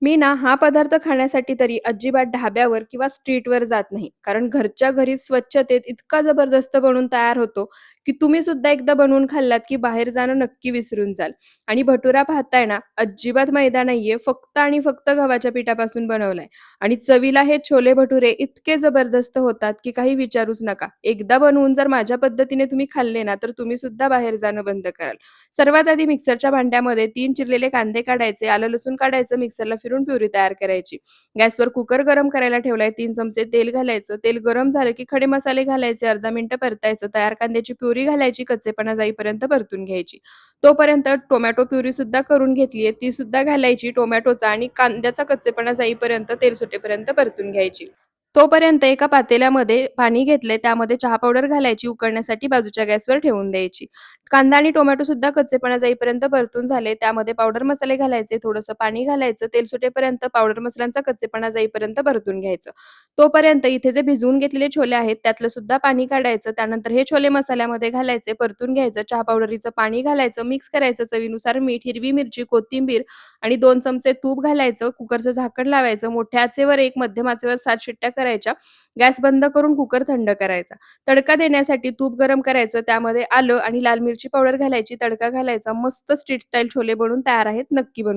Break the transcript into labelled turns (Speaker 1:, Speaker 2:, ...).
Speaker 1: मी ना हा पदार्थ खाण्यासाठी तरी अजिबात ढाब्यावर किंवा स्ट्रीटवर जात नाही. कारण घरच्या घरी स्वच्छतेत इतका जबरदस्त बनून तयार होतो, की तुम्ही सुद्धा एकदा बनवून खाल्लात, की बाहेर जाणं नक्की विसरून जाल. आणि भटुरा पाहताय ना, अजिबात मैदा नाहीये, फक्त आणि फक्त गव्हाच्या पिठापासून बनवलाय. आणि चवीला हे छोले भटुरे इतके जबरदस्त होतात, की काही विचारूच नका. एकदा बनवून जर माझ्या पद्धतीने तुम्ही खाल्ले ना, तर तुम्ही सुद्धा बाहेर जाणं बंद कराल. सर्वात आधी मिक्सरच्या भांड्यामध्ये 3 चिरलेले कांदे काढायचे, आलं लसूण काढायचं, मिक्सरला फिरून प्युरी तयार करायची. गॅसवर कुकर गरम करायला ठेवलाय, 3 चमचे तेल घालायचं. तेल गरम झालं की खडे मसाले घालायचे, अर्धा मिनिटं परतायचं. तयार कांद्याची प्युरी घालायची, कच्चेपणा जाईपर्यंत परतून घ्यायची. तोपर्यंत टोमॅटो प्युरी सुद्धा करून घेतलीये, ती सुद्धा घालायची. टोमॅटोचा आणि कांद्याचा कच्चेपणा जाईपर्यंत, तेल सुटेपर्यंत परतून घ्यायची. तोपर्यंत एका पातेल्यामध्ये पाणी घेतलंय, त्यामध्ये चहा पावडर घालायची, उकळण्यासाठी बाजूच्या गॅसवर ठेवून द्यायची. कांदा आणि टोमॅटो सुद्धा कच्चेपणा जाईपर्यंत परतून झाले. त्यामध्ये पावडर मसाले घालायचे, थोडंसं पाणी घालायचं, तेल सुटेपर्यंत पावडर मसाल्यांचा कच्चेपणा जाईपर्यंत परतून घ्यायचं. तोपर्यंत इथे जे भिजवून घेतलेले छोले आहेत, त्यातलं सुद्धा पाणी काढायचं. त्यानंतर हे छोले मसाल्यामध्ये घालायचे, परतून घ्यायचं. चहा पावडरीचं पाणी घालायचं, मिक्स करायचं. चवीनुसार मीठ, हिरवी मिरची, कोथिंबीर आणि 2 चमचे तूप घालायचं. कुकरचं झाकण लावायचं. मोठ्या आचेवर 1, मध्यम आचेवर 7 शिट्ट्या करायच्या. गॅस बंद करून कुकर थंड करायचा. तडका देण्यासाठी तूप गरम करायचं. त्यामध्ये आलं आणि लाल मिरची पावडर घालायची. तडका घालायचा. मस्त स्ट्रीट स्टाईल छोले बनून तयार आहेत. नक्की बनवून